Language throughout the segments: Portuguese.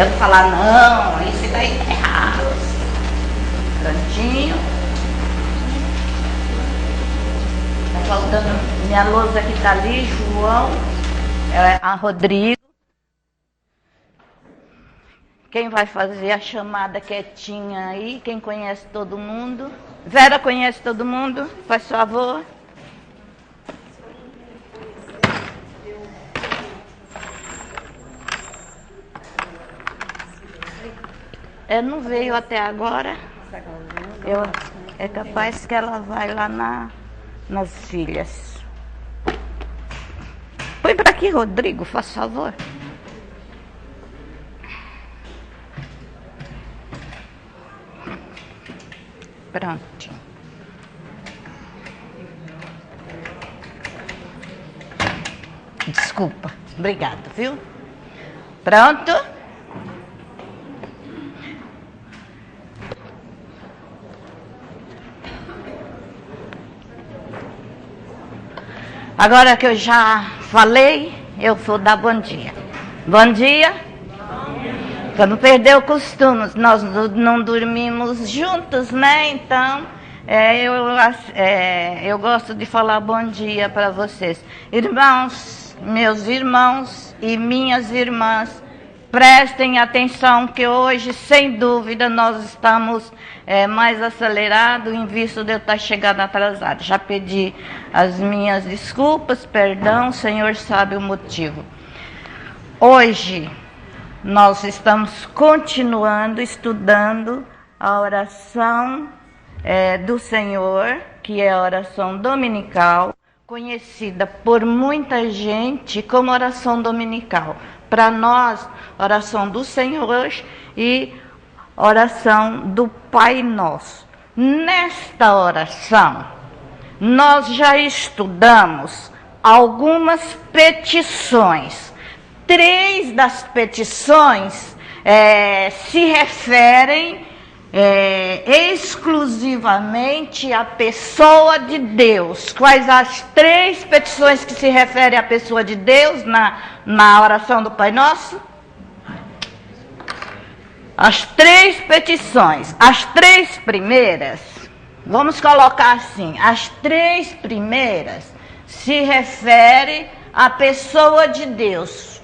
Eu não falar, não, isso daí tá errado. Cantinho. Tá faltando, minha lousa que tá ali, João, a Rodrigo. Quem vai fazer a chamada quietinha aí? Quem conhece todo mundo? Vera conhece todo mundo? Faz favor. Não veio até agora. É capaz que ela vai lá nas filhas. Põe para aqui, Rodrigo, faz favor. Pronto. Desculpa. Obrigada, viu? Pronto? Agora que eu já falei, eu vou dar bom dia. Bom dia. Para não perder o costume, nós não dormimos juntos, né? Então, eu gosto de falar bom dia para vocês. Irmãos, meus irmãos e minhas irmãs, prestem atenção que hoje, sem dúvida, nós estamos mais acelerados em vista de eu estar chegando atrasado. Já pedi as minhas desculpas, perdão, o Senhor sabe o motivo. Hoje, nós estamos continuando estudando a oração do Senhor, que é a oração dominical, conhecida por muita gente como oração dominical. Para nós, oração do Senhor e oração do Pai Nosso. Nesta oração, nós já estudamos algumas petições. 3 das petições se referem exclusivamente à pessoa de Deus. Quais as 3 petições que se referem à pessoa de Deus na oração do Pai Nosso? As 3 petições, as 3 primeiras, vamos colocar assim, as 3 primeiras se referem à pessoa de Deus.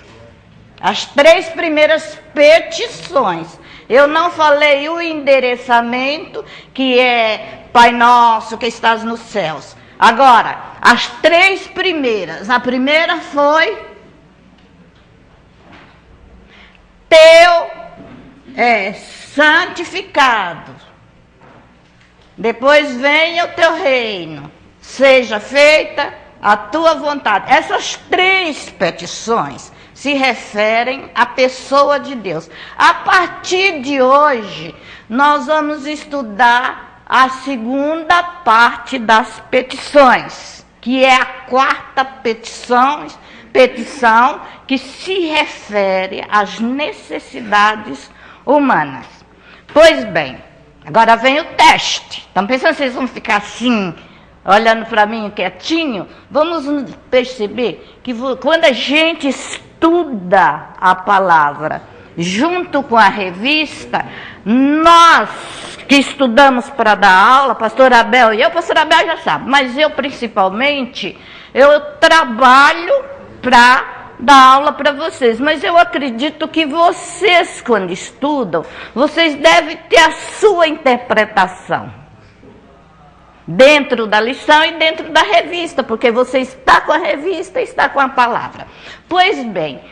As 3 primeiras petições. Eu não falei o endereçamento, que é Pai Nosso que estás nos céus. Agora, as 3 primeiras. A primeira foi: teu é santificado. Depois venha o teu reino. Seja feita a tua vontade. Essas 3 petições se referem à pessoa de Deus. A partir de hoje, nós vamos estudar a segunda parte das petições, que é a 4ª petição que se refere às necessidades humanas. Pois bem, agora vem o teste. Estão pensando que vocês vão ficar assim, olhando para mim quietinho? Vamos perceber que quando a gente estuda a palavra junto com a revista, nós que estudamos para dar aula, pastor Abel e eu, pastor Abel já sabe, mas eu principalmente, eu trabalho para dar aula para vocês, mas eu acredito que vocês, quando estudam, vocês devem ter a sua interpretação dentro da lição e dentro da revista, porque você está com a revista e está com a palavra. Pois bem,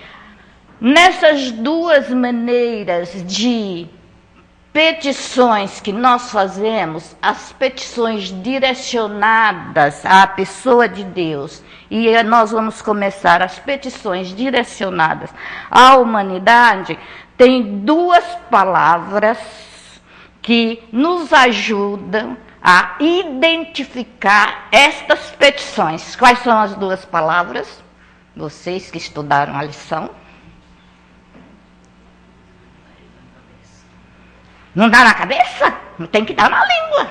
nessas 2 maneiras de petições que nós fazemos, as petições direcionadas à pessoa de Deus, e nós vamos começar as petições direcionadas à humanidade, tem 2 palavras que nos ajudam a identificar estas petições. Quais são as 2 palavras? Vocês que estudaram a lição. Não dá na cabeça? Tem que dar na língua.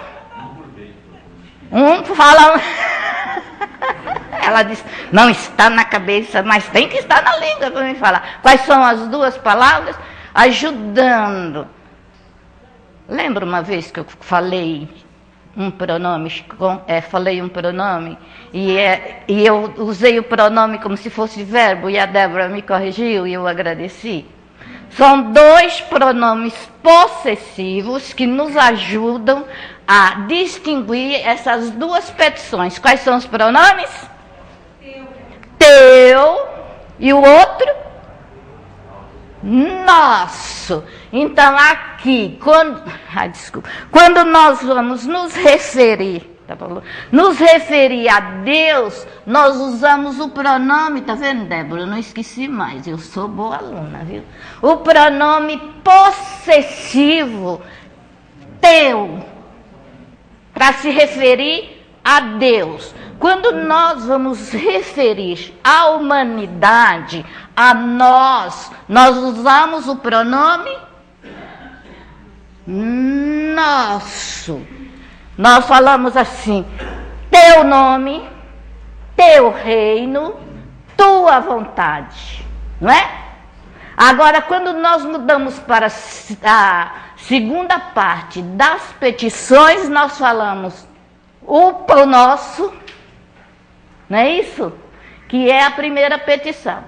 Um fala... Ela diz, não está na cabeça, mas tem que estar na língua para me falar. Quais são as 2 palavras? ajudando. Lembra uma vez que eu falei um pronome, falei um pronome, e eu usei o pronome como se fosse verbo, e a Débora me corrigiu e eu agradeci? São 2 pronomes possessivos que nos ajudam a distinguir essas 2 petições. Quais são os pronomes? Teu. E o outro? Nosso. Então, aqui, quando nós vamos nos referir a Deus, nós usamos o pronome, tá vendo, Débora? Eu não esqueci mais, eu sou boa aluna, viu? O pronome possessivo, teu, para se referir a Deus. Quando nós vamos referir à humanidade, a nós usamos o pronome nosso. Nós falamos assim: teu nome, teu reino, tua vontade, não é? Agora, quando nós mudamos para a segunda parte das petições, nós falamos o nosso, não é isso? Que é a primeira petição.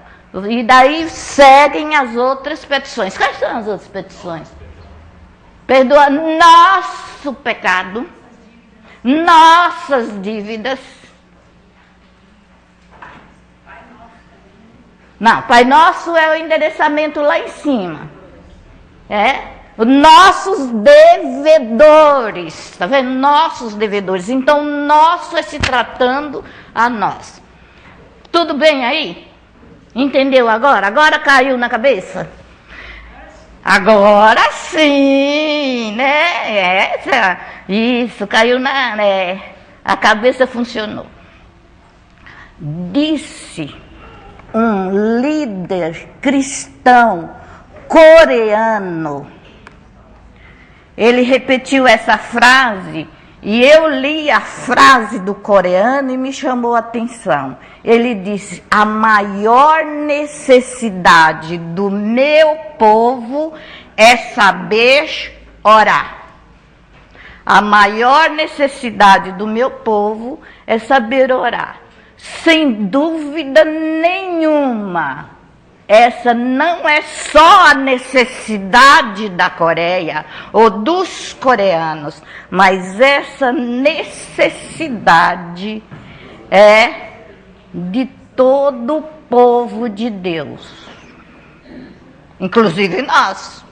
E daí seguem as outras petições. Quais são as outras petições? Perdoa nosso pecado, nossas dívidas. Não, Pai Nosso é o endereçamento lá em cima. Os nossos devedores. Está vendo? Nossos devedores. Então, nosso é se tratando a nós. Tudo bem aí? Entendeu agora? Agora caiu na cabeça? Agora sim, né? Isso, caiu a cabeça funcionou. Disse um líder cristão coreano. Ele repetiu essa frase e eu li a frase do coreano e me chamou a atenção. Ele disse: a maior necessidade do meu povo é saber orar. A maior necessidade do meu povo é saber orar. Sem dúvida nenhuma, essa não é só a necessidade da Coreia ou dos coreanos, mas essa necessidade é de todo o povo de Deus, inclusive nós.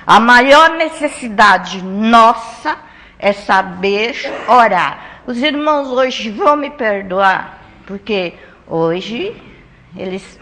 A maior necessidade nossa é saber orar. Os irmãos hoje vão me perdoar, porque hoje eles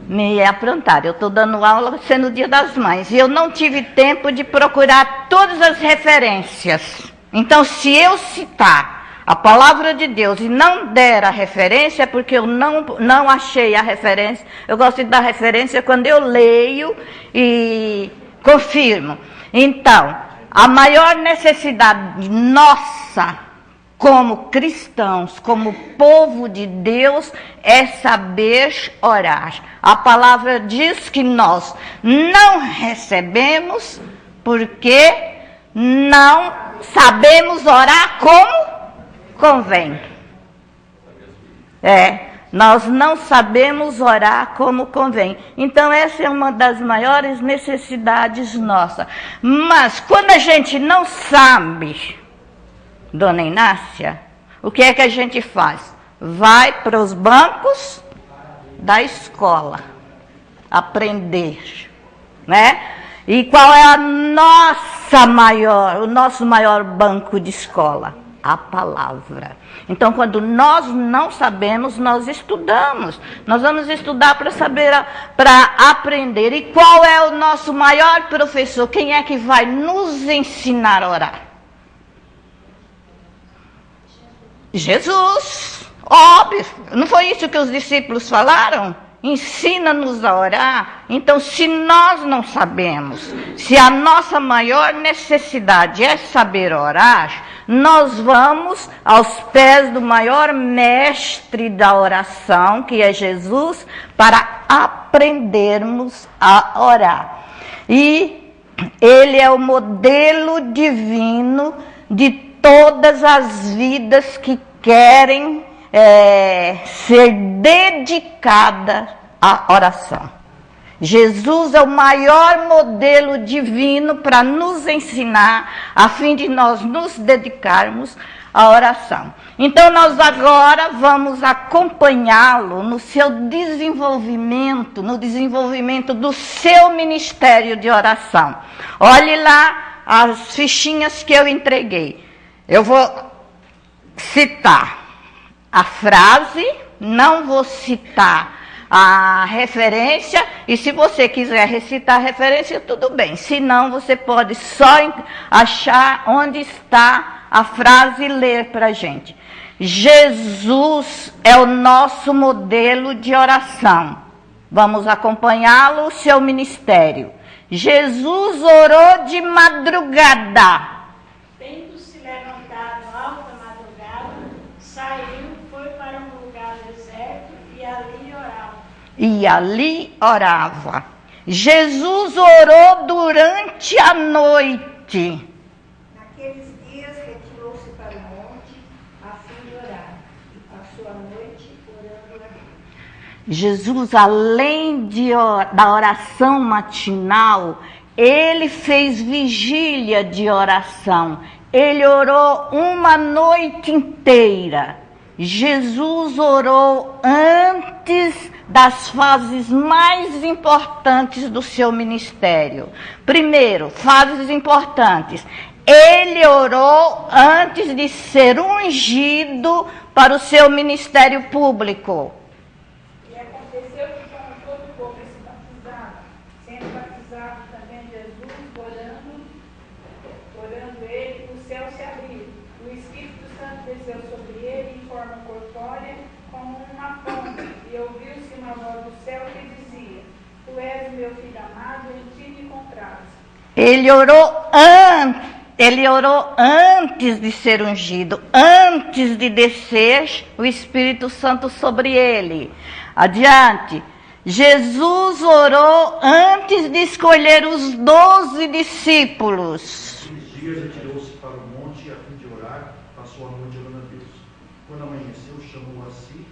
me aprontaram. Eu estou dando aula sendo o Dia das Mães e eu não tive tempo de procurar todas as referências. Então, se eu citar a palavra de Deus e não der a referência, é porque eu não achei a referência. Eu gosto de dar referência quando eu leio e confirmo. Então, a maior necessidade nossa, como cristãos, como povo de Deus, é saber orar. A palavra diz que nós não recebemos porque não sabemos orar como convém. Nós não sabemos orar como convém. Então, essa é uma das maiores necessidades nossas. Mas, quando a gente não sabe, Dona Inácia, o que é que a gente faz? Vai para os bancos da escola aprender, né? E qual é o nosso maior banco de escola? A palavra. Então, quando nós não sabemos, nós estudamos. Nós vamos estudar para saber, para aprender. E qual é o nosso maior professor? Quem é que vai nos ensinar a orar? Jesus. Óbvio. Não foi isso que os discípulos falaram? Ensina-nos a orar. Então, se nós não sabemos, se a nossa maior necessidade é saber orar, nós vamos aos pés do maior mestre da oração, que é Jesus, para aprendermos a orar. E ele é o modelo divino de todas as vidas que querem ser dedicada à oração. Jesus é o maior modelo divino para nos ensinar, a fim de nós nos dedicarmos à oração. Então, nós agora vamos acompanhá-lo no seu desenvolvimento, no desenvolvimento do seu ministério de oração. Olhe lá as fichinhas que eu entreguei. Eu vou citar a frase, não vou citar a referência, e se você quiser recitar a referência, tudo bem. Se não, você pode só achar onde está a frase e ler para a gente. Jesus é o nosso modelo de oração. Vamos acompanhá-lo, o seu ministério. Jesus orou de madrugada. Tendo se levantado alta madrugada, saiu, foi para um lugar deserto e ali orava. E ali orava. Jesus orou durante a noite. Naqueles dias retirou-se para o monte a fim de orar, e passou a noite orando a Deus. Jesus, além da oração matinal, ele fez vigília de oração. Ele orou uma noite inteira. Jesus orou antes das fases mais importantes do seu ministério. Primeiro, fases importantes. Ele orou antes de ser ungido para o seu ministério público. E aconteceu que, como todo o povo se batizava, sendo batizado também Jesus, orando ele, o céu se abriu. O Espírito Santo desceu sobre ele em forma corpórea, como uma pomba, e ouviu-se uma voz do céu que dizia: Tu és o meu filho amado, em ti me comprazo. Ele orou antes de ser ungido, antes de descer o Espírito Santo sobre ele. Adiante. Jesus orou antes de escolher os 12 discípulos. Naqueles dias retirou-se para o monte a fim de orar, passou a noite orando a Deus. Quando amanheceu, chamou a si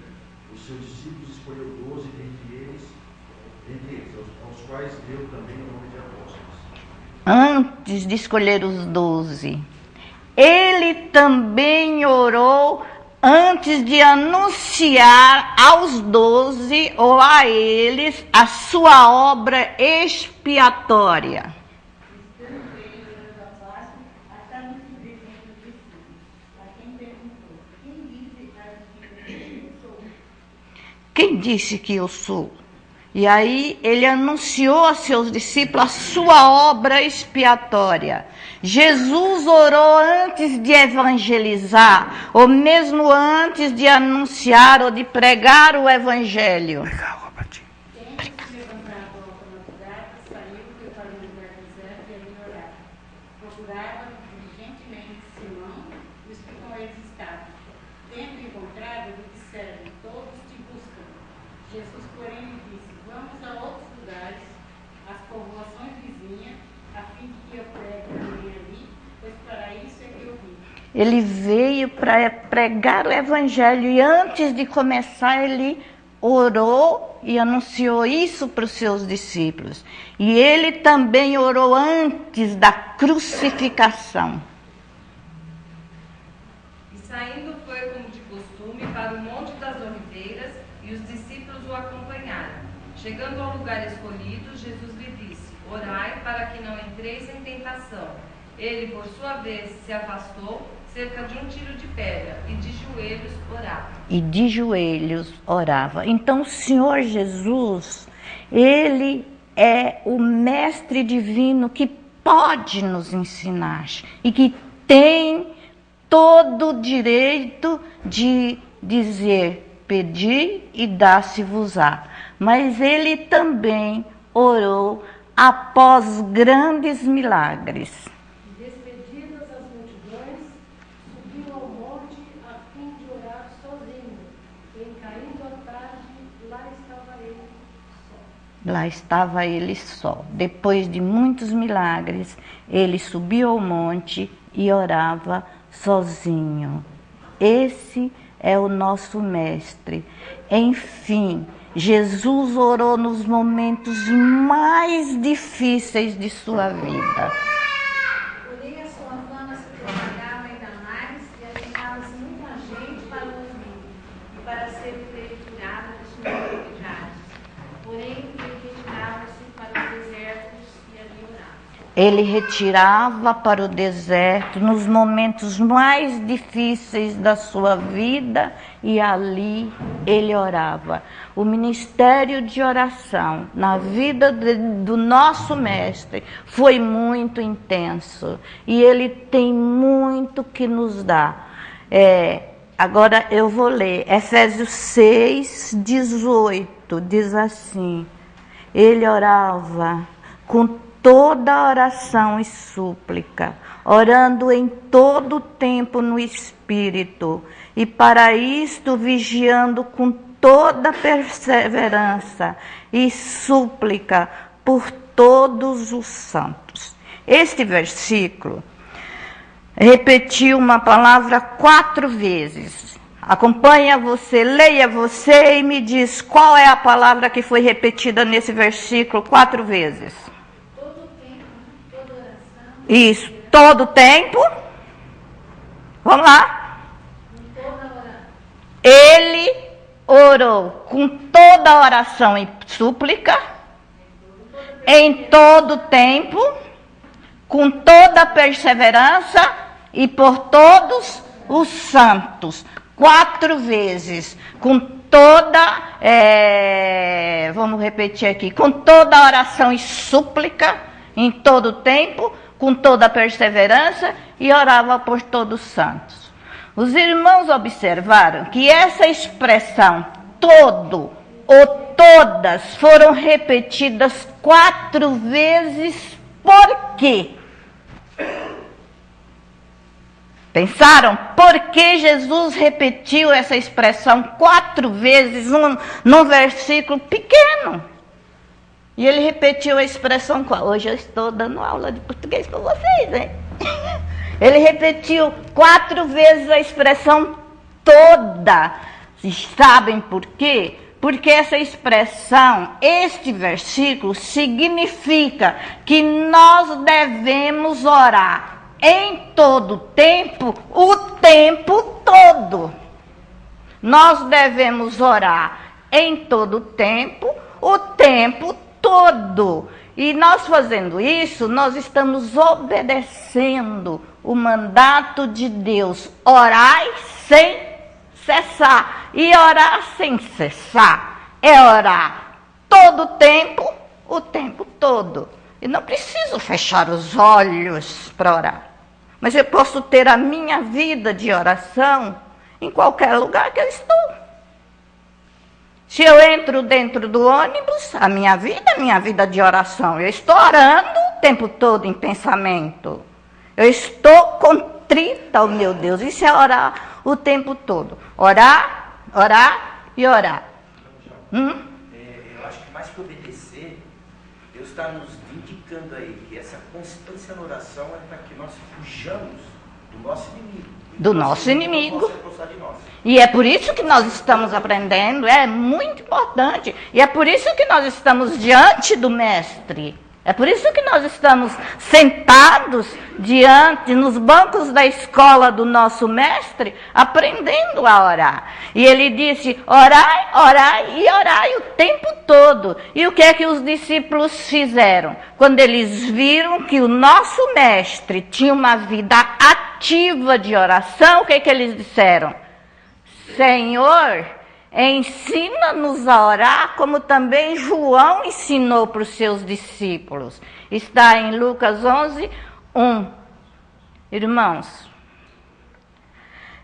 os seus discípulos, escolheu 12 dentre eles, aos quais deu também o nome de apóstolos. Antes de escolher os 12. Ele também orou antes de anunciar aos 12 ou a eles a sua obra expiatória. Quem disse que eu sou? E aí ele anunciou a seus discípulos a sua obra expiatória. Jesus orou antes de evangelizar, ou mesmo antes de anunciar ou de pregar o evangelho. Tendo se levantado alta madrugada, saiu, foi para um lugar deserto e ali orava. Procurava diligentemente Simão, os que com eles estavam. Tendo encontrado, lhe disseram: Todos te buscam. Jesus, porém, lhe disse: Vamos a outros lugares, às povoações vizinhas, a fim de que eu pregue também ali, pois para isso é que eu vim. Ele veio para pregar o evangelho e antes de começar ele orou e anunciou isso para os seus discípulos. E ele também orou antes da crucificação. E saindo foi como de costume para o Monte das Oliveiras, e os discípulos o acompanharam. Chegando ao lugar escolhido, Jesus lhe disse: Orai para que não entreis em tentação. Ele, por sua vez, se afastou cerca de um tiro de pedra e de joelhos orava. E de joelhos orava. Então o Senhor Jesus, ele é o mestre divino que pode nos ensinar e que tem todo o direito de dizer: pedi e dá-se-vos-á. Mas ele também orou após grandes milagres. Despedidas as multidões, Lá estava ele só. Depois de muitos milagres, ele subiu ao monte e orava sozinho. Esse é o nosso mestre. Enfim, Jesus orou nos momentos mais difíceis de sua vida. Porém, a sua fama se propagava ainda mais e ajudava-se muita gente para o ouvir e para ser curado de suas enfermidades. Porém, ele retirava-se para os desertos e ali orava. Ele retirava para o deserto nos momentos mais difíceis da sua vida e ali ele orava. O ministério de oração na vida do nosso mestre foi muito intenso e ele tem muito que nos dar. Agora eu vou ler Efésios 6:18, diz assim: ele orava com toda oração e súplica, orando em todo tempo no Espírito, e para isto vigiando com toda perseverança e súplica por todos os santos. Este versículo repetiu uma palavra 4 vezes. Acompanha você, leia você e me diz qual é a palavra que foi repetida nesse versículo 4 vezes. Isso, todo tempo. Vamos lá. Ele orou com toda oração e súplica, em todo tempo, com toda perseverança e por todos os santos. 4 vezes, com toda, vamos repetir aqui, com toda oração e súplica, em todo tempo, com toda perseverança e orava por todos os santos. Os irmãos observaram que essa expressão todo ou todas foram repetidas 4 vezes. Por quê? Pensaram? Por que Jesus repetiu essa expressão 4 vezes num versículo pequeno? E ele repetiu a expressão qual? Hoje eu estou dando aula de português para vocês, né? Ele repetiu 4 vezes a expressão toda. Vocês sabem por quê? Porque essa expressão, este versículo, significa que nós devemos orar em todo tempo, o tempo todo. Nós devemos orar em todo tempo, o tempo todo. E nós fazendo isso, nós estamos obedecendo o mandato de Deus. Orai sem cessar. E orar sem cessar é orar todo tempo, o tempo todo. E não preciso fechar os olhos para orar. Mas eu posso ter a minha vida de oração em qualquer lugar que eu estou. Se eu entro dentro do ônibus, a minha vida de oração. Eu estou orando o tempo todo em pensamento. Eu estou contrita ao meu Deus. Isso é orar o tempo todo. Orar, orar e orar. Eu acho que mais que obedecer, Deus está nos indicando aí que essa constância na oração é para que nós fujamos do nosso inimigo. Do nosso inimigo. Não possa encostar de nós. E é por isso que nós estamos aprendendo, é muito importante. E é por isso que nós estamos diante do Mestre. É por isso que nós estamos sentados diante, nos bancos da escola do nosso Mestre, aprendendo a orar. E ele disse, orai, orai e orai o tempo todo. E o que é que os discípulos fizeram? Quando eles viram que o nosso Mestre tinha uma vida ativa de oração, o que é que eles disseram? Senhor, ensina-nos a orar, como também João ensinou para os seus discípulos. Está em Lucas 11:1. Irmãos,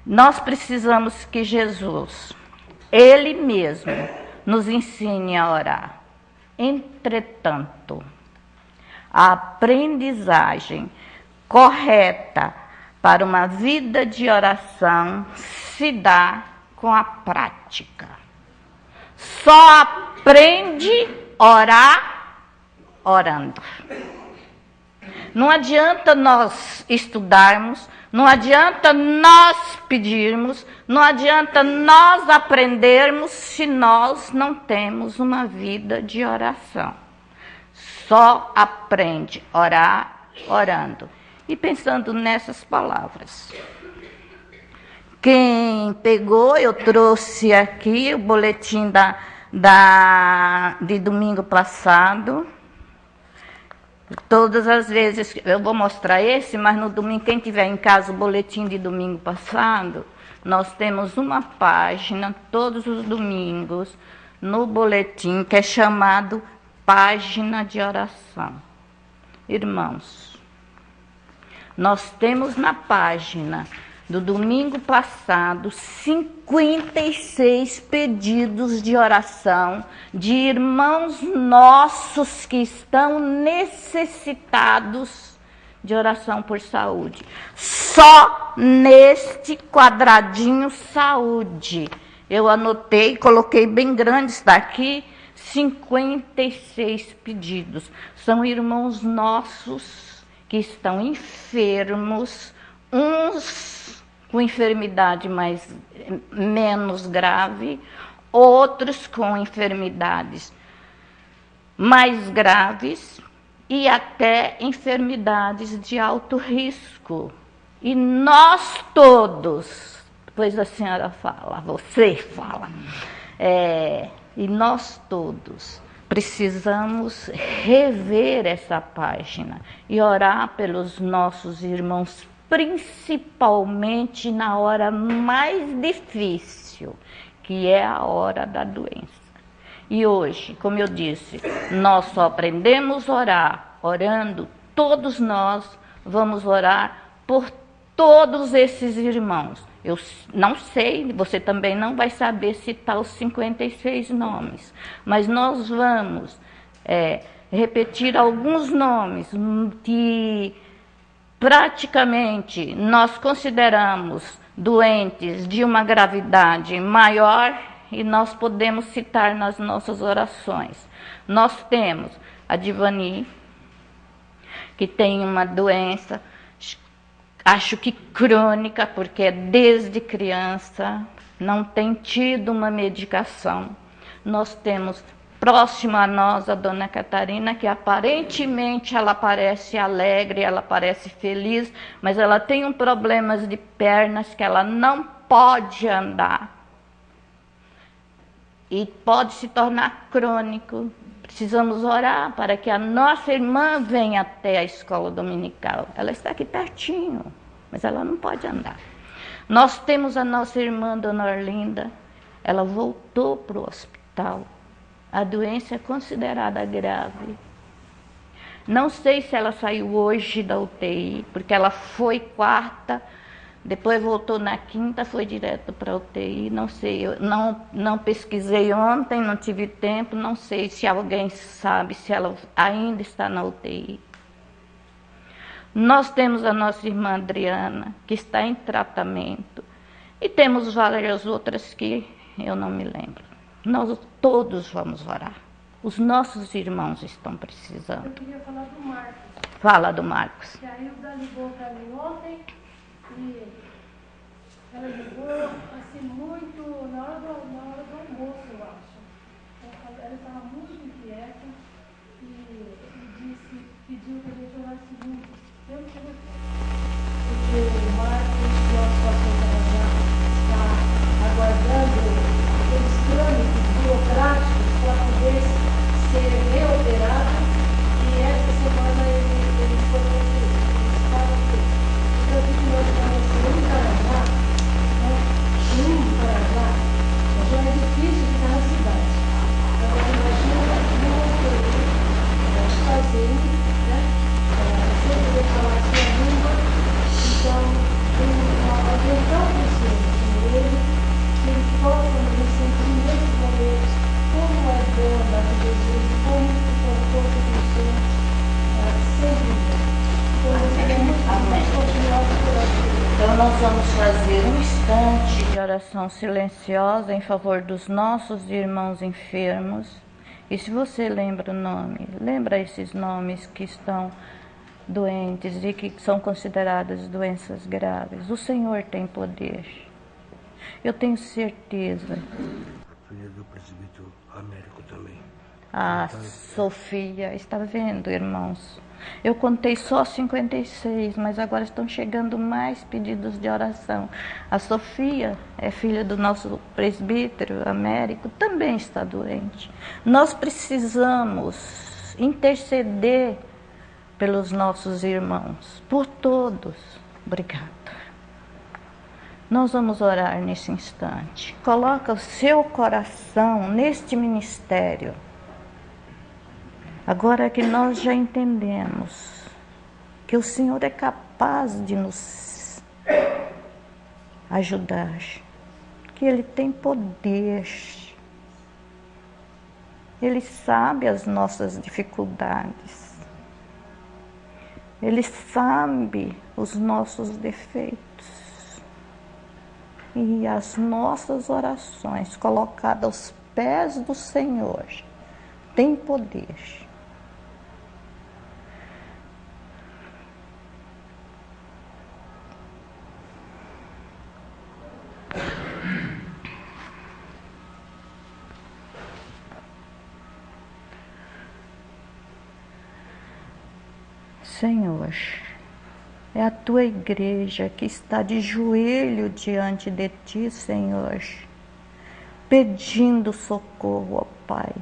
nós precisamos que Jesus, Ele mesmo, nos ensine a orar. Entretanto, a aprendizagem correta para uma vida de oração se dá com a prática. Só aprende orar orando. Não adianta nós estudarmos, não adianta nós pedirmos, não adianta nós aprendermos se nós não temos uma vida de oração. Só aprende a orar orando. E pensando nessas palavras. Quem pegou, eu trouxe aqui o boletim de domingo passado. Todas as vezes, eu vou mostrar esse, mas no domingo, quem tiver em casa o boletim de domingo passado, nós temos uma página, todos os domingos, no boletim, que é chamado Página de Oração. Irmãos, nós temos na página do domingo passado 56 pedidos de oração de irmãos nossos que estão necessitados de oração por saúde. Só neste quadradinho saúde. Eu anotei, coloquei bem grande, está aqui, 56 pedidos. São irmãos nossos que estão enfermos, uns com enfermidade menos grave, outros com enfermidades mais graves e até enfermidades de alto risco. E nós todos, pois a senhora fala, você fala, e nós todos precisamos rever essa página e orar pelos nossos irmãos, principalmente na hora mais difícil, que é a hora da doença. E hoje, como eu disse, nós só aprendemos a orar, orando, todos nós vamos orar por todos esses irmãos. Eu não sei, você também não vai saber citar os 56 nomes, mas nós vamos repetir alguns nomes que praticamente nós consideramos doentes de uma gravidade maior e nós podemos citar nas nossas orações. Nós temos a Divani, que tem uma doença, acho que crônica, porque é desde criança, não tem tido uma medicação. Nós temos próximo a nós a dona Catarina, que aparentemente ela parece alegre, ela parece feliz, mas ela tem um problema de pernas que ela não pode andar. E pode se tornar crônico. Precisamos orar para que a nossa irmã venha até a escola dominical. Ela está aqui pertinho, mas ela não pode andar. Nós temos a nossa irmã, dona Orlinda. Ela voltou para o hospital. A doença é considerada grave. Não sei se ela saiu hoje da UTI, porque ela foi quarta, depois voltou na quinta, foi direto para a UTI. Não sei, eu não pesquisei ontem, não tive tempo, não sei se alguém sabe se ela ainda está na UTI. Nós temos a nossa irmã Adriana, que está em tratamento, e temos várias outras que eu não me lembro. Nós todos vamos orar. Os nossos irmãos estão precisando. Eu queria falar do Marcos. Fala do Marcos. Que a Hilda ligou para mim ontem e ela ligou assim muito na hora do almoço, eu acho. Ela estava muito inquieta e pediu para a gente orar segundo. Pelo telefone. Porque o Marcos, nosso pastor já está aguardando aqueles trâmites burocráticos para poder ser reoperado, e essa semana ele foi transferido, ele estava aqui. Então, que nós vamos ser um Carajá, né? Já é difícil ficar na cidade. Agora, imagina nós fazendo, né? Sem poder falar a sua língua. Então, eu tão presente nele, que ele possa nos sentir nesses momentos como é bom andar com Jesus, como o conforto do Senhor, sem dúvida. Então, nós queremos continuar por aqui. Então nós vamos fazer um instante de oração silenciosa em favor dos nossos irmãos enfermos E se você lembra o nome, lembra esses nomes que estão doentes e que são consideradas doenças graves. O Senhor tem poder. Eu tenho certeza. A filha do presbítero Américo também. A Sofia, está vendo, irmãos? Eu contei só 56, mas agora estão chegando mais pedidos de oração. A Sofia é filha do nosso presbítero Américo, também está doente. Nós precisamos interceder pelos nossos irmãos, por todos. Obrigada. Nós vamos orar nesse instante. Coloca o seu coração neste ministério. Agora que nós já entendemos que o Senhor é capaz de nos ajudar, que Ele tem poder, Ele sabe as nossas dificuldades, Ele sabe os nossos defeitos e as nossas orações colocadas aos pés do Senhor têm poder. Senhor, é a tua igreja que está de joelho diante de ti, Senhor, pedindo socorro, ó Pai.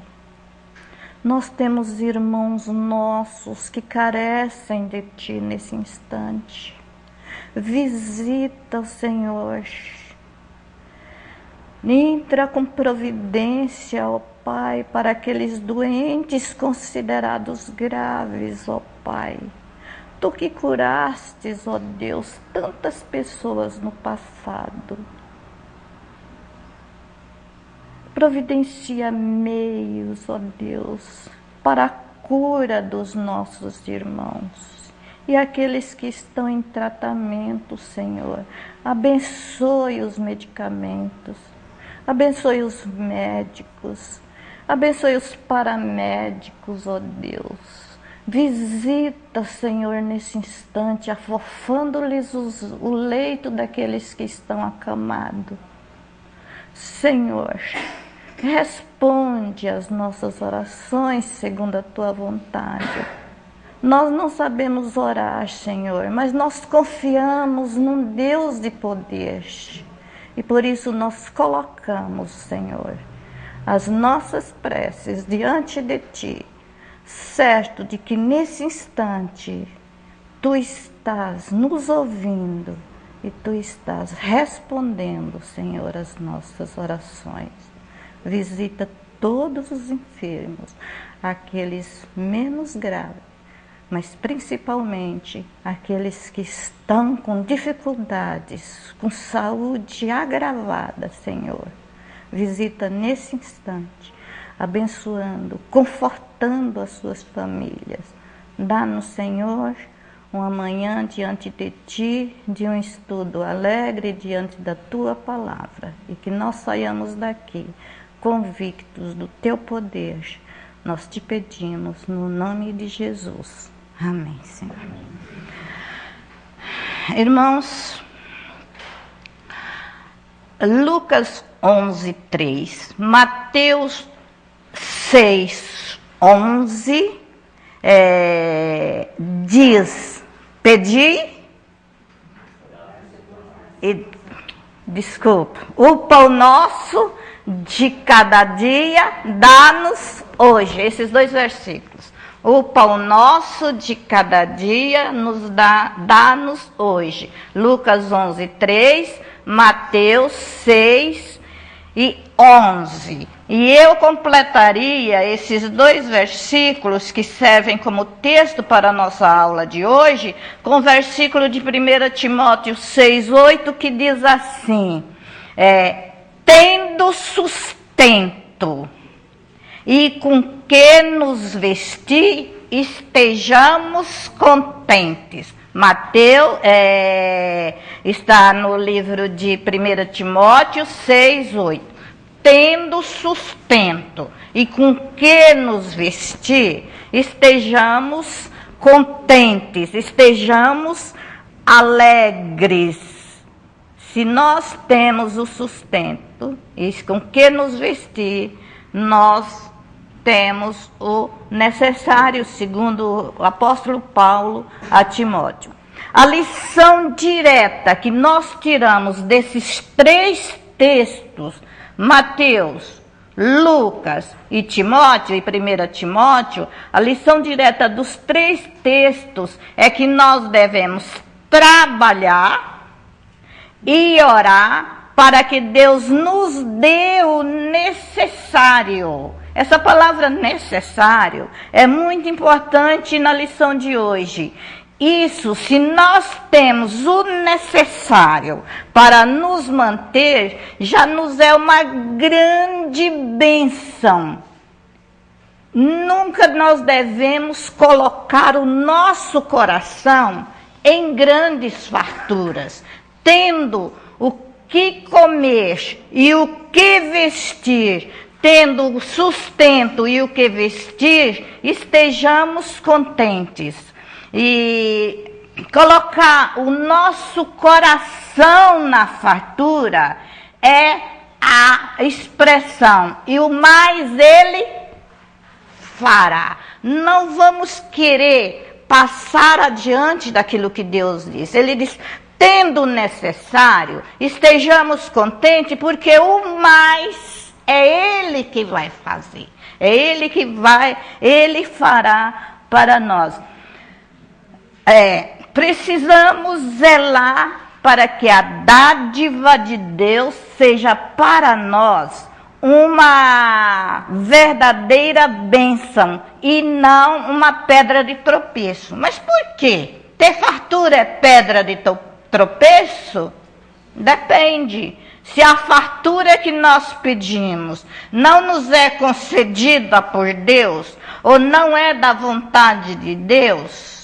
Nós temos irmãos nossos que carecem de ti nesse instante. Visita, Senhor. Entra com providência, ó Pai, para aqueles doentes considerados graves, ó Pai. Tu que curastes, ó Deus, tantas pessoas no passado. Providencia meios, ó Deus, para a cura dos nossos irmãos. E aqueles que estão em tratamento, Senhor, abençoe os medicamentos, abençoe os médicos, abençoe os paramédicos, ó Deus. Visita, Senhor, nesse instante, afofando-lhes o leito daqueles que estão acamados. Senhor, responde às nossas orações segundo a tua vontade. Nós não sabemos orar, Senhor, mas nós confiamos num Deus de poder. E por isso nós colocamos, Senhor, as nossas preces diante de ti, certo de que nesse instante tu estás nos ouvindo e tu estás respondendo, Senhor, as nossas orações. Visita todos os enfermos, aqueles menos graves, mas principalmente aqueles que estão com dificuldades, com saúde agravada, Senhor. Visita nesse instante, abençoando, confortando as suas famílias. Dá-nos, Senhor, uma manhã diante de Ti, de um estudo alegre diante da Tua palavra, e que nós saiamos daqui convictos do Teu poder. Nós te pedimos no nome de Jesus. Amém, Senhor. Irmãos, Lucas 11:3, Mateus 6:11 diz: pedi e desculpa, o pão nosso de cada dia dá-nos hoje. Esses dois versículos. O pão nosso de cada dia nos dá-nos hoje. Lucas 11:3, Mateus 6:11. E eu completaria esses dois versículos que servem como texto para a nossa aula de hoje, com o versículo de 1 Timóteo 6:8, que diz assim: tendo sustento e com que nos vestir, estejamos contentes. Mateus está no livro de 1 Timóteo 6:8. tendo sustento e com que nos vestir, estejamos contentes, estejamos alegres. Se nós temos o sustento e com que nos vestir, nós temos o necessário, segundo o apóstolo Paulo a Timóteo. A lição direta que nós tiramos desses 3 textos, Mateus, Lucas e Timóteo, e 1 Timóteo, a lição direta dos 3 textos é que nós devemos trabalhar e orar para que Deus nos dê o necessário. Essa palavra necessário é muito importante na lição de hoje. Isso, se nós temos o necessário para nos manter, já nos é uma grande bênção. Nunca nós devemos colocar o nosso coração em grandes farturas, tendo o que comer e o que vestir, tendo o sustento e o que vestir, estejamos contentes. E colocar o nosso coração na fartura é a expressão, e o mais ele fará. Não vamos querer passar adiante daquilo que Deus diz. Ele diz, tendo o necessário, estejamos contentes, porque o mais é Ele que vai fazer. É Ele que Ele fará para nós. Precisamos zelar para que a dádiva de Deus seja para nós uma verdadeira bênção e não uma pedra de tropeço. Mas por quê? Ter fartura é pedra de tropeço? Depende. Se a fartura que nós pedimos não nos é concedida por Deus, ou não é da vontade de Deus,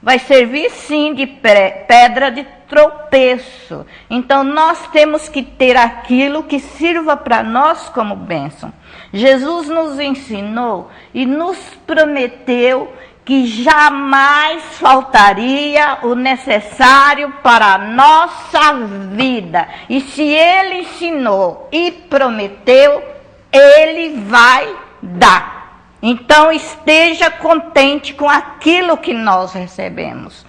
vai servir sim de pedra de tropeço. Então nós temos que ter aquilo que sirva para nós como bênção. Jesus nos ensinou e nos prometeu que jamais faltaria o necessário para a nossa vida. E se Ele ensinou e prometeu, Ele vai dar. Então esteja contente com aquilo que nós recebemos.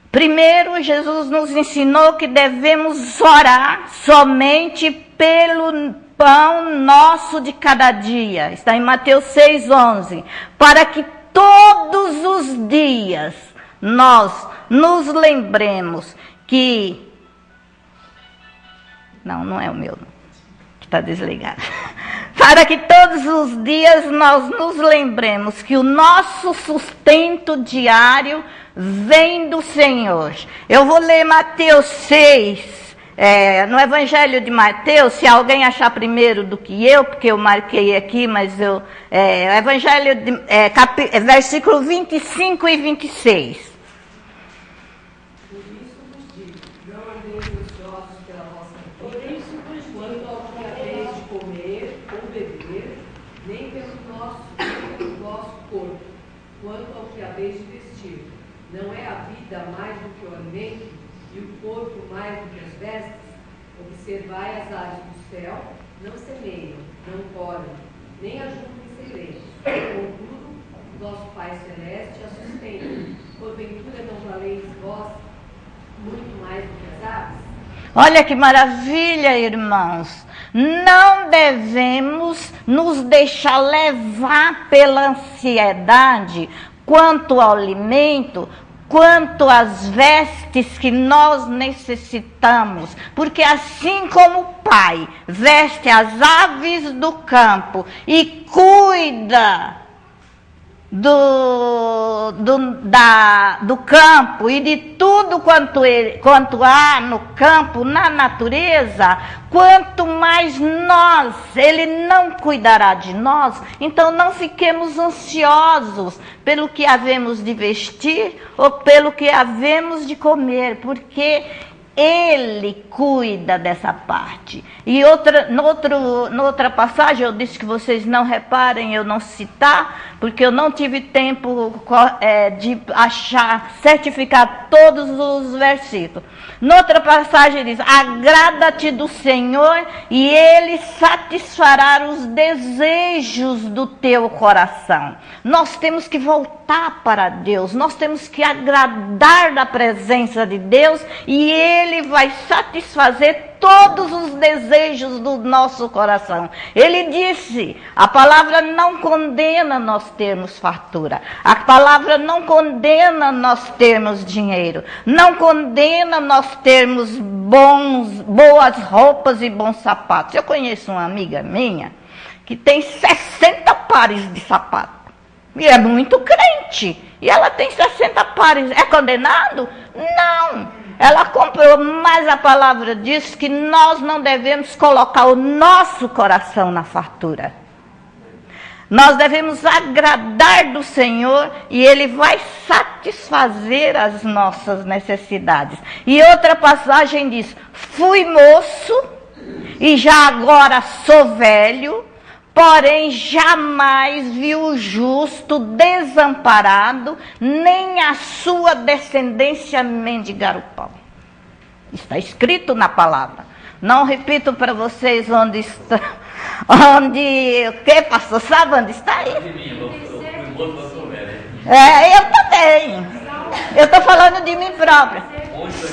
Primeiro, Jesus nos ensinou que devemos orar somente pelo pão nosso de cada dia. Está em Mateus 6,11. Para que todos os dias nós nos lembremos que... Não é o meu, que está desligado. Para que todos os dias nós nos lembremos que o nosso sustento diário vem do Senhor. Eu vou ler Mateus 6, no Evangelho de Mateus, se alguém achar primeiro do que eu, porque eu marquei aqui, mas Evangelho de versículo 25 e 26. Não é a vida mais do que o alimento e o corpo mais do que as vestes? Observai as aves do céu, não semeiam, não colhem, nem ajuntam em celeiros. Contudo, o vosso Pai Celeste a sustenta. Porventura não valeis vós muito mais do que as aves? Olha que maravilha, irmãos. Não devemos nos deixar levar pela ansiedade quanto ao alimento, quanto às vestes que nós necessitamos. Porque assim como o Pai veste as aves do campo e cuida do campo e de tudo quanto há no campo, na natureza, quanto mais nós, Ele não cuidará de nós. Então não fiquemos ansiosos pelo que havemos de vestir ou pelo que havemos de comer, porque Ele cuida dessa parte. E noutra passagem, eu disse que vocês não reparem eu não citar, porque eu não tive tempo de certificar todos os versículos. Noutra passagem diz: agrada-te do Senhor e Ele satisfará os desejos do teu coração. Nós temos que voltar para Deus, nós temos que agradar da presença de Deus e Ele vai satisfazer todos os desejos do nosso coração. Ele disse, a palavra não condena nós termos fartura. A palavra não condena nós termos dinheiro. Não condena nós termos boas roupas e bons sapatos. Eu conheço uma amiga minha que tem 60 pares de sapato. E é muito crente. E ela tem 60 pares. É condenado? Não. Ela comprou, mas a palavra diz que nós não devemos colocar o nosso coração na fartura. Nós devemos agradar do Senhor e Ele vai satisfazer as nossas necessidades. E outra passagem diz: fui moço e já agora sou velho, porém jamais vi o justo desamparado, nem a sua descendência mendigar o pão. Está escrito na palavra. Não repito para vocês onde está. O que, pastor? Sabe onde está aí? Eu também. Eu estou falando de mim própria.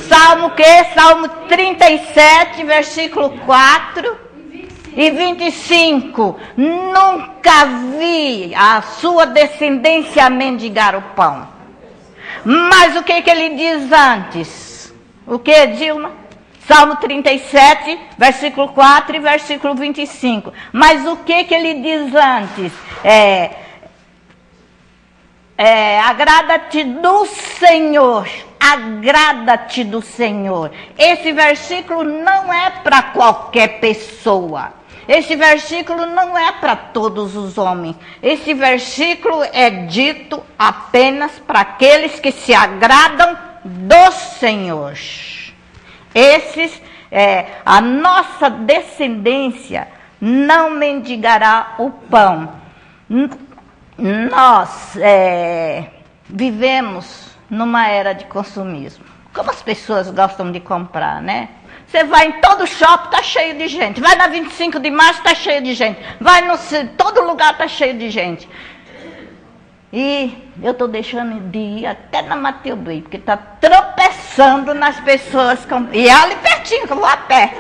Salmo o quê? Salmo 37, versículo 4. E 25, nunca vi a sua descendência mendigar o pão. Mas o que ele diz antes? O que, Dilma? Salmo 37, versículo 4 e versículo 25. Mas o que ele diz antes? Agrada-te do Senhor. Agrada-te do Senhor. Esse versículo não é para qualquer pessoa. Esse versículo não é para todos os homens. Esse versículo é dito apenas para aqueles que se agradam do Senhor. A nossa descendência não mendigará o pão. Nós vivemos numa era de consumismo. Como as pessoas gostam de comprar, né? Você vai em todo shopping, está cheio de gente. Vai na 25 de março, está cheio de gente. Vai todo lugar, está cheio de gente. E eu estou deixando de ir até na Mateus Bey, porque está tropeçando nas pessoas. E é ali pertinho, que eu vou a pé.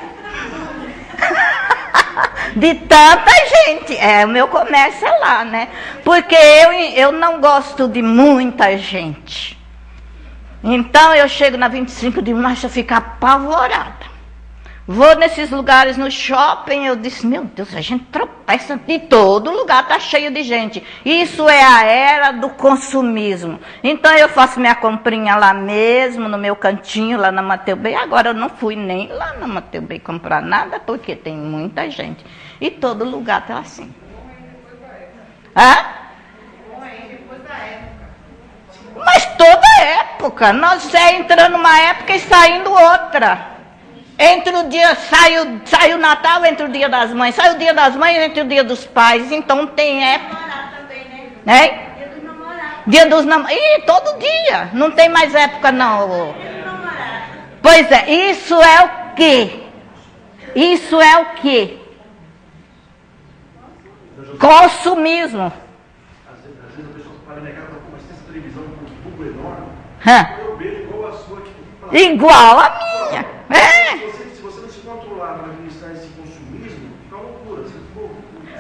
De tanta gente. O meu comércio é lá, né? Porque eu não gosto de muita gente. Então eu chego na 25 de março, eu fico apavorada. Vou nesses lugares no shopping, eu disse, meu Deus, a gente tropeça de todo lugar, está cheio de gente. Isso é a era do consumismo. Então eu faço minha comprinha lá mesmo, no meu cantinho, lá na Mateus Bey. Agora eu não fui nem lá na Mateus Bey comprar nada, porque tem muita gente. E todo lugar está assim. Mas toda época, nós entrando numa época e saindo outra. Entre o dia, sai o Natal, entre o Dia das Mães, sai o Dia das Mães, entre o Dia dos Pais. Então tem época. Né? Dia dos namorados. Dia dos namorados. Ih, todo dia. Não tem mais época, não. Pois é, isso é o quê? Isso é o quê? Consumismo. Às vezes a pessoa fala, né, cara, mas tem essa televisão com um tubo enorme. Eu vejo igual a sua aqui. Igual a minha. Se você não se controlar para administrar esse consumismo, fica uma loucura.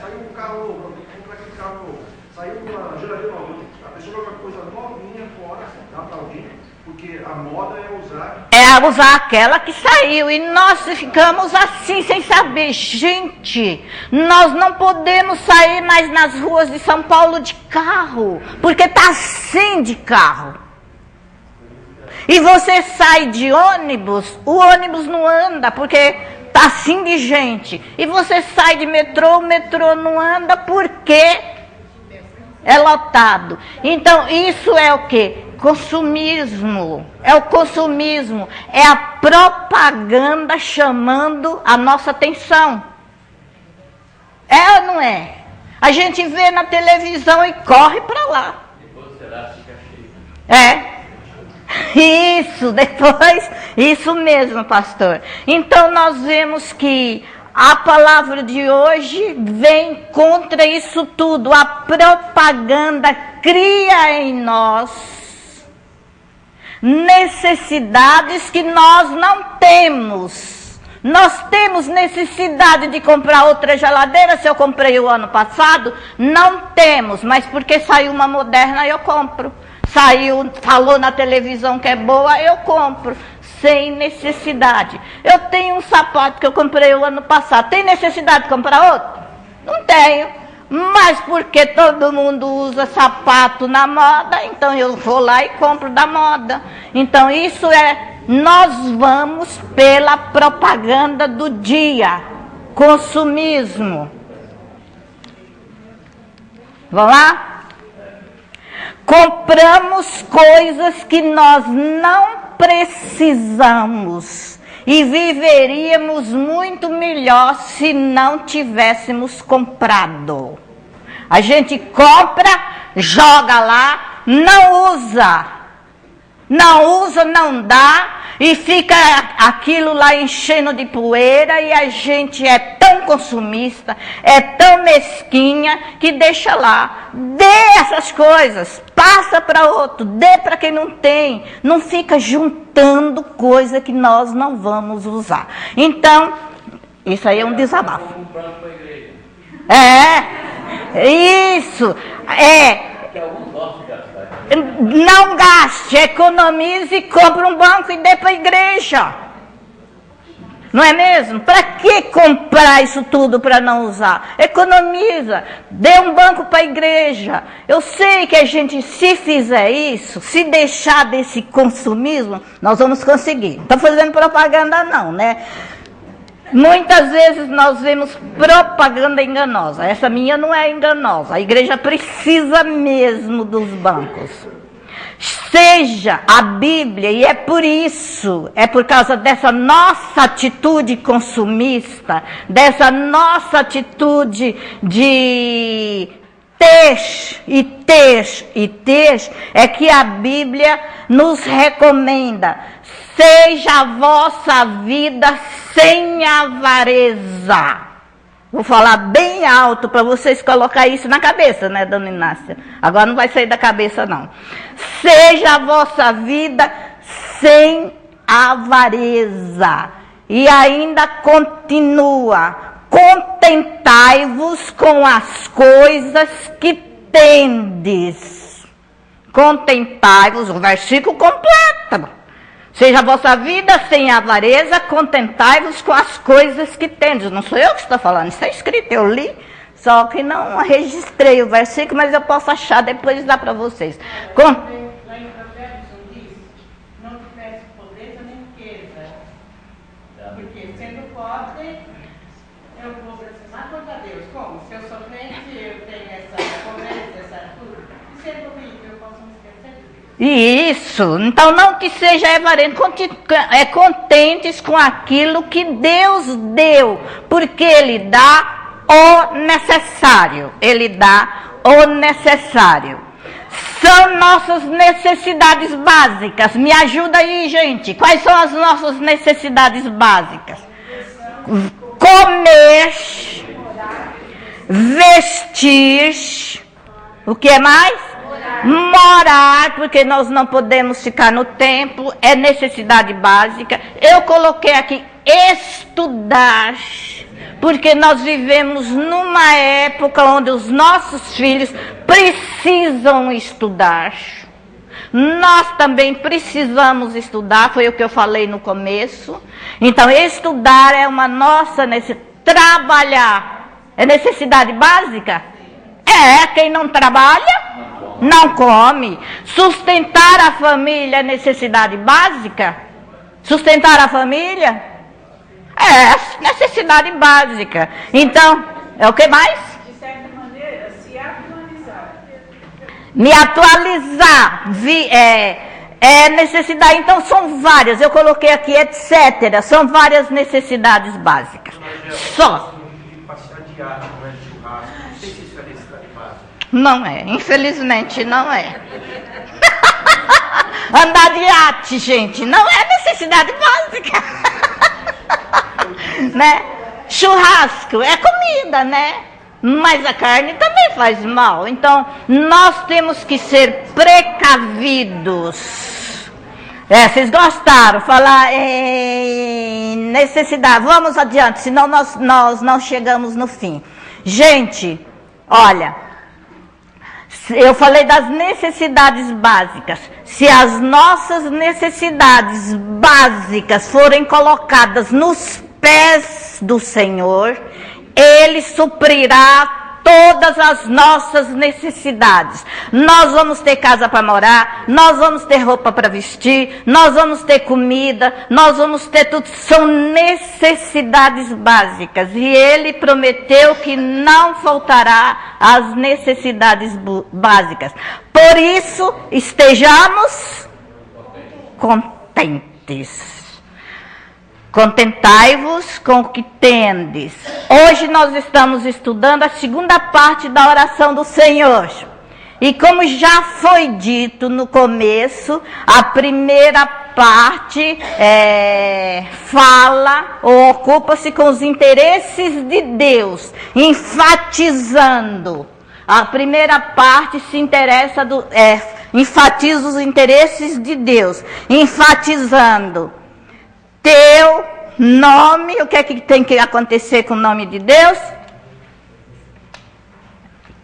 Saiu um carro novo, tem que comprar aquele carro novo. Saiu uma geladeira nova, a pessoa joga coisa novinha fora, dá para alguém, porque a moda é usar aquela que saiu. E nós ficamos assim, sem saber. Gente, nós não podemos sair mais nas ruas de São Paulo de carro, porque está assim de carro. E você sai de ônibus, o ônibus não anda, porque está assim de gente. E você sai de metrô, o metrô não anda, porque é lotado. Então, isso é o quê? Consumismo. É o consumismo. É a propaganda chamando a nossa atenção. É ou não é? A gente vê na televisão e corre para lá. É. Isso, depois, isso mesmo, pastor. Então nós vemos que a palavra de hoje vem contra isso tudo. A propaganda cria em nós necessidades que nós não temos. Nós temos necessidade de comprar outra geladeira, se eu comprei o ano passado? Não temos, mas porque saiu uma moderna eu compro. Falou na televisão que é boa, eu compro, sem necessidade. Eu tenho um sapato que eu comprei o ano passado, tem necessidade de comprar outro? Não tenho, mas porque todo mundo usa sapato na moda, então eu vou lá e compro da moda. Então isso nós vamos pela propaganda do dia, consumismo. Vamos lá? Compramos coisas que nós não precisamos e viveríamos muito melhor se não tivéssemos comprado. A gente compra, joga lá, não usa, não dá e fica aquilo lá enchendo de poeira e a gente é tão consumista, é tão mesquinha que deixa lá. Dê essas coisas, passa para outro, dê para quem não tem. Não fica juntando coisa que nós não vamos usar. Então, isso aí é um desabafo. Isso, não gaste, economize e compre um banco e dê para a igreja. Não é mesmo? Para que comprar isso tudo para não usar? Economiza, dê um banco para a igreja. Eu sei que a gente, se fizer isso, se deixar desse consumismo, nós vamos conseguir. Não estou fazendo propaganda não, né? Muitas vezes nós vemos propaganda enganosa. Essa minha não é enganosa. A igreja precisa mesmo dos bancos. Seja a Bíblia, e é por isso, é por causa dessa nossa atitude consumista, dessa nossa atitude de ter, é que a Bíblia nos recomenda: seja a vossa vida sem avareza. Vou falar bem alto para vocês colocar isso na cabeça, né, dona Inácia? Agora não vai sair da cabeça, não. Seja a vossa vida sem avareza. E ainda continua: contentai-vos com as coisas que tendes. Contentai-vos, o versículo completo. Seja a vossa vida sem avareza, contentai-vos com as coisas que tendes. Não sou eu que estou falando, isso está escrito, eu li, só que não registrei o versículo, mas eu posso achar depois e dar para vocês. Lá em Provérbios diz: não te peço pobreza nem riqueza, porque sendo pobre, eu vou precisar contra Deus. Como? Se eu sou crente, eu tenho essa pobreza, essa tudo. E sendo rico, eu posso me esquecer de Deus. Isso, então não que seja avarento, contentes com aquilo que Deus deu, porque Ele dá o necessário, Ele dá o necessário. São nossas necessidades básicas. Me ajuda aí, gente. Quais são as nossas necessidades básicas? Comer, vestir, o que mais? Morar, porque nós não podemos ficar no templo, é necessidade básica. Eu coloquei aqui estudar, porque nós vivemos numa época onde os nossos filhos precisam estudar. Nós também precisamos estudar, foi o que eu falei no começo. Então, estudar é uma nossa necessidade. Trabalhar é necessidade básica? Quem não trabalha não come. Sustentar a família é necessidade básica? Sustentar a família? É necessidade básica. Então, é o que mais? De certa maneira, se atualizar. me atualizar, necessidade. Então são várias, eu coloquei aqui, etc. São várias necessidades básicas. Só. Não é, infelizmente não é. Andar de iate, gente, não é necessidade básica. Né? Churrasco é comida, né? Mas a carne também faz mal. Então, nós temos que ser precavidos. Vocês gostaram? Falar em necessidade. Vamos adiante, senão nós não chegamos no fim. Gente, olha, eu falei das necessidades básicas. Se as nossas necessidades básicas forem colocadas nos pés do Senhor, Ele suprirá todas as nossas necessidades. Nós vamos ter casa para morar, nós vamos ter roupa para vestir, nós vamos ter comida, nós vamos ter tudo. São necessidades básicas. E Ele prometeu que não faltará as necessidades básicas. Por isso, estejamos contentes. Contentai-vos com o que tendes. Hoje nós estamos estudando a segunda parte da oração do Senhor. E como já foi dito no começo, a primeira parte fala ou ocupa-se com os interesses de Deus, enfatizando. A primeira parte se interessa enfatiza os interesses de Deus, enfatizando. Teu nome, o que é que tem que acontecer com o nome de Deus?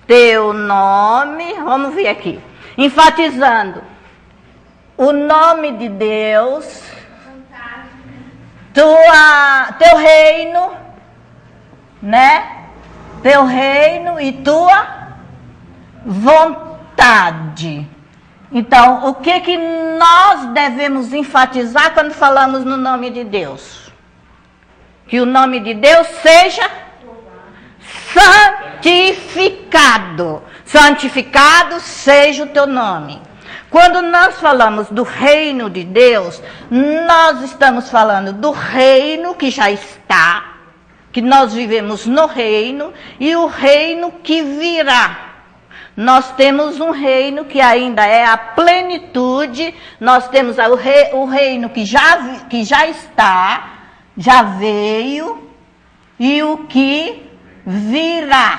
Teu nome, vamos ver aqui. Enfatizando o nome de Deus, teu reino, né? Teu reino e tua vontade. Então, o que nós devemos enfatizar quando falamos no nome de Deus? Que o nome de Deus seja santificado. Santificado seja o teu nome. Quando nós falamos do reino de Deus, nós estamos falando do reino que já está, que nós vivemos no reino, e o reino que virá. Nós temos um reino que ainda é a plenitude, nós temos o reino que já está, já veio, e o que virá,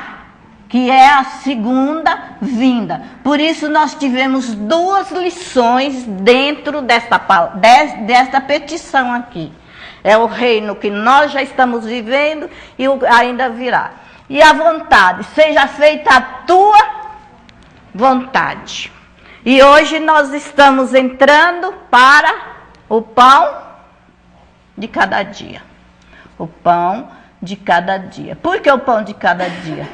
que é a segunda vinda. Por isso nós tivemos duas lições dentro desta petição aqui. É o reino que nós já estamos vivendo e o ainda virá. E a vontade, seja feita a tua vontade. E hoje nós estamos entrando para o pão de cada dia. O pão de cada dia. Por que o pão de cada dia?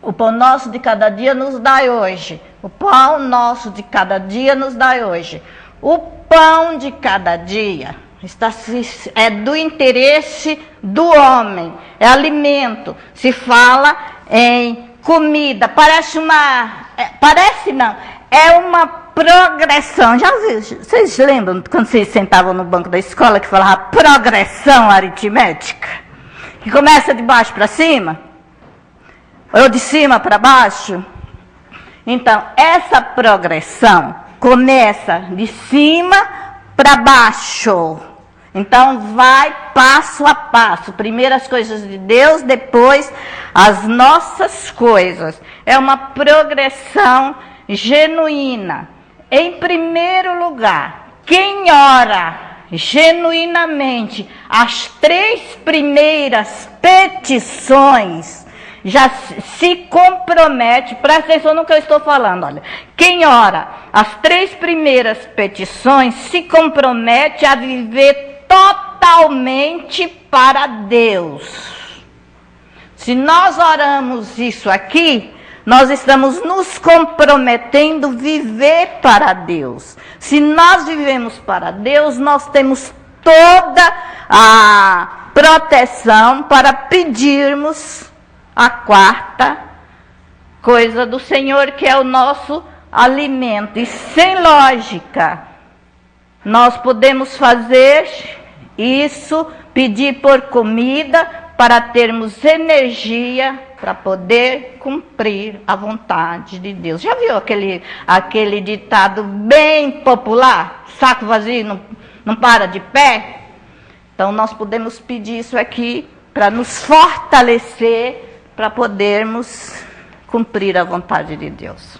O pão nosso de cada dia nos dá hoje. O pão nosso de cada dia nos dá hoje. O pão de cada dia é do interesse do homem. É alimento. Se fala em comida. Parece não. É uma progressão. Já viu? Vocês lembram quando vocês sentavam no banco da escola que falava progressão aritmética? Que começa de baixo para cima? Ou de cima para baixo? Então, essa progressão começa de cima para baixo. Então, vai passo a passo. Primeiro as coisas de Deus, depois as nossas coisas. É uma progressão genuína. Em primeiro lugar, quem ora genuinamente as 3 primeiras petições, já se compromete, presta atenção no que eu estou falando, olha. Quem ora as 3 primeiras petições se compromete a viver totalmente para Deus. Se nós oramos isso aqui, nós estamos nos comprometendo a viver para Deus. Se nós vivemos para Deus, nós temos toda a proteção para pedirmos a 4ª coisa do Senhor, que é o nosso alimento. E sem lógica, nós podemos fazer isso, pedir por comida, para termos energia para poder cumprir a vontade de Deus. Já viu aquele ditado bem popular? Saco vazio não para de pé? Então nós podemos pedir isso aqui para nos fortalecer, para podermos cumprir a vontade de Deus.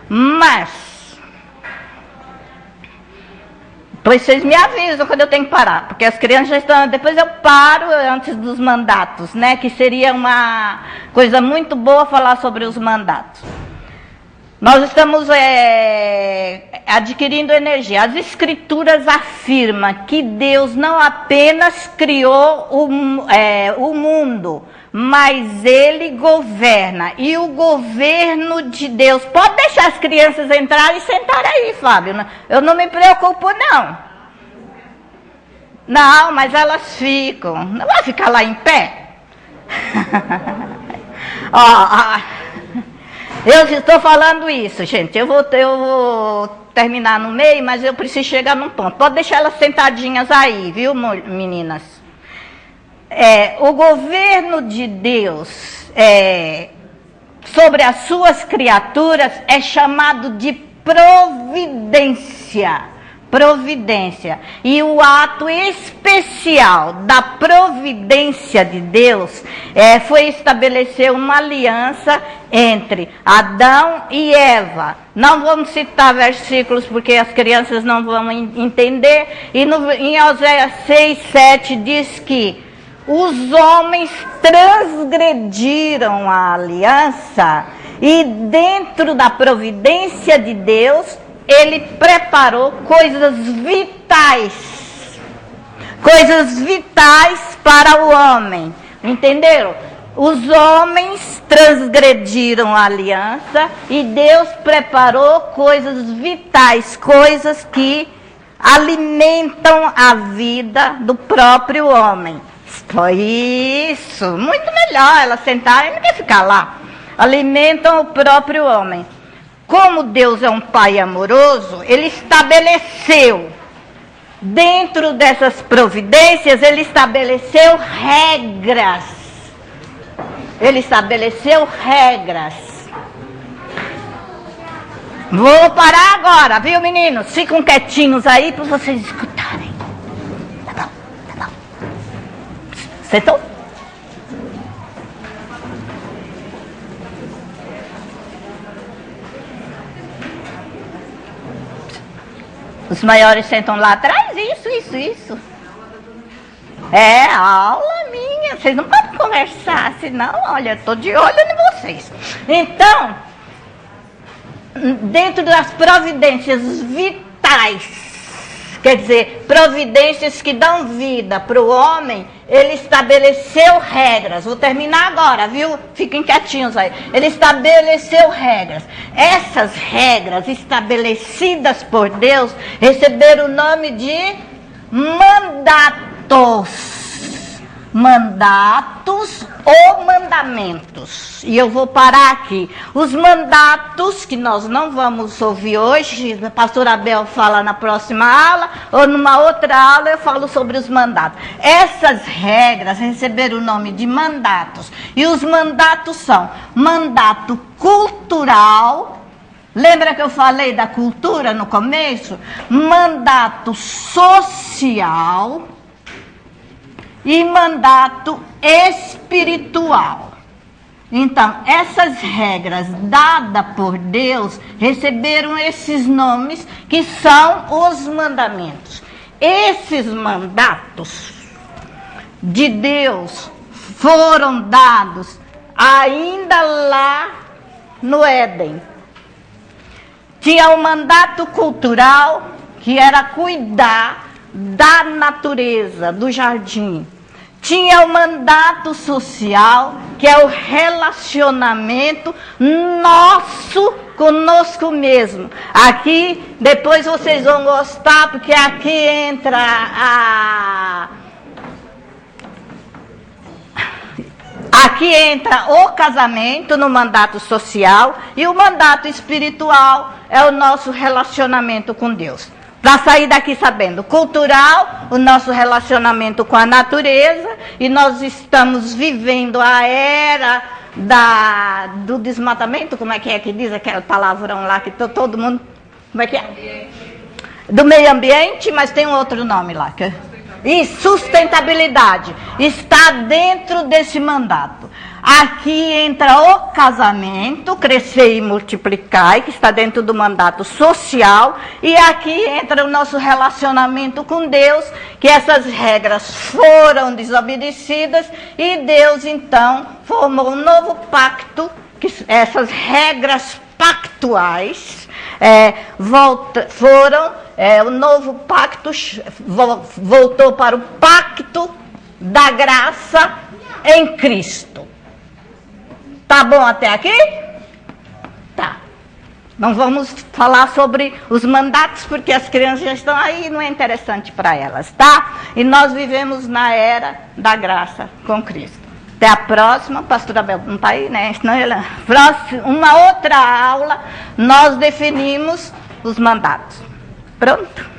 Mas, pois vocês me avisam quando eu tenho que parar, porque as crianças já estão, depois eu paro antes dos mandatos, né? Que seria uma coisa muito boa falar sobre os mandatos. Nós estamos adquirindo energia. As Escrituras afirmam que Deus não apenas criou o mundo, mas Ele governa. E o governo de Deus... Pode deixar as crianças entrarem e sentarem aí, Fábio. Eu não me preocupo, não. Não, mas elas ficam. Não vai ficar lá em pé? Eu estou falando isso, gente. Eu vou terminar no meio, mas eu preciso chegar num ponto. Pode deixar elas sentadinhas aí, viu, meninas? O governo de Deus sobre as suas criaturas é chamado de providência. Providência. E o ato especial da providência de Deus foi estabelecer uma aliança entre Adão e Eva. Não vamos citar versículos porque as crianças não vão entender. E em Oséias 6:7 diz que os homens transgrediram a aliança e dentro da providência de Deus Ele preparou coisas vitais para o homem. Entenderam? Os homens transgrediram a aliança e Deus preparou coisas vitais, coisas que alimentam a vida do próprio homem. Foi isso, muito melhor ela sentar e não quer ficar lá. Alimentam o próprio homem. Como Deus é um pai amoroso, Ele estabeleceu, dentro dessas providências, Ele estabeleceu regras. Ele estabeleceu regras. Vou parar agora, viu, meninos? Ficam quietinhos aí para vocês escutarem. Tá bom. Sentou? Os maiores sentam lá atrás, isso. Aula minha, vocês não podem conversar, senão, olha, estou de olho em vocês. Então, dentro das providências vitais, quer dizer, providências que dão vida para o homem, Ele estabeleceu regras. Vou terminar agora, viu? Fiquem quietinhos aí. Ele estabeleceu regras. Essas regras estabelecidas por Deus receberam o nome de mandatos. Mandatos ou mandamentos. E eu vou parar aqui. Os mandatos, que nós não vamos ouvir hoje, a pastora Abel fala na próxima aula, ou numa outra aula eu falo sobre os mandatos. Essas regras receberam o nome de mandatos. E os mandatos são mandato cultural. Lembra que eu falei da cultura no começo? Mandato social e mandato espiritual. Então, essas regras dadas por Deus receberam esses nomes que são os mandamentos. Esses mandatos de Deus foram dados ainda lá no Éden. Tinha o mandato cultural, que era cuidar da natureza, do jardim. Tinha o mandato social, que é o relacionamento nosso conosco mesmo. Aqui, depois vocês vão gostar, porque aqui entra Aqui entra o casamento no mandato social e o mandato espiritual é o nosso relacionamento com Deus. Para sair daqui sabendo, cultural, o nosso relacionamento com a natureza, e nós estamos vivendo a era do desmatamento, como é que diz aquele palavrão lá que todo mundo, como é que é? Do meio ambiente, mas tem um outro nome lá. E sustentabilidade está dentro desse mandato. Aqui entra o casamento, crescer e multiplicar, que está dentro do mandato social. E aqui entra o nosso relacionamento com Deus, que essas regras foram desobedecidas. E Deus, então, formou um novo pacto, que essas regras pactuais o novo pacto voltou para o pacto da graça em Cristo. Tá bom até aqui? Tá. Não vamos falar sobre os mandatos, porque as crianças já estão aí e não é interessante para elas, tá? E nós vivemos na era da graça com Cristo. Até a próxima, pastora Abel não está aí, né? Uma outra aula, nós definimos os mandatos. Pronto?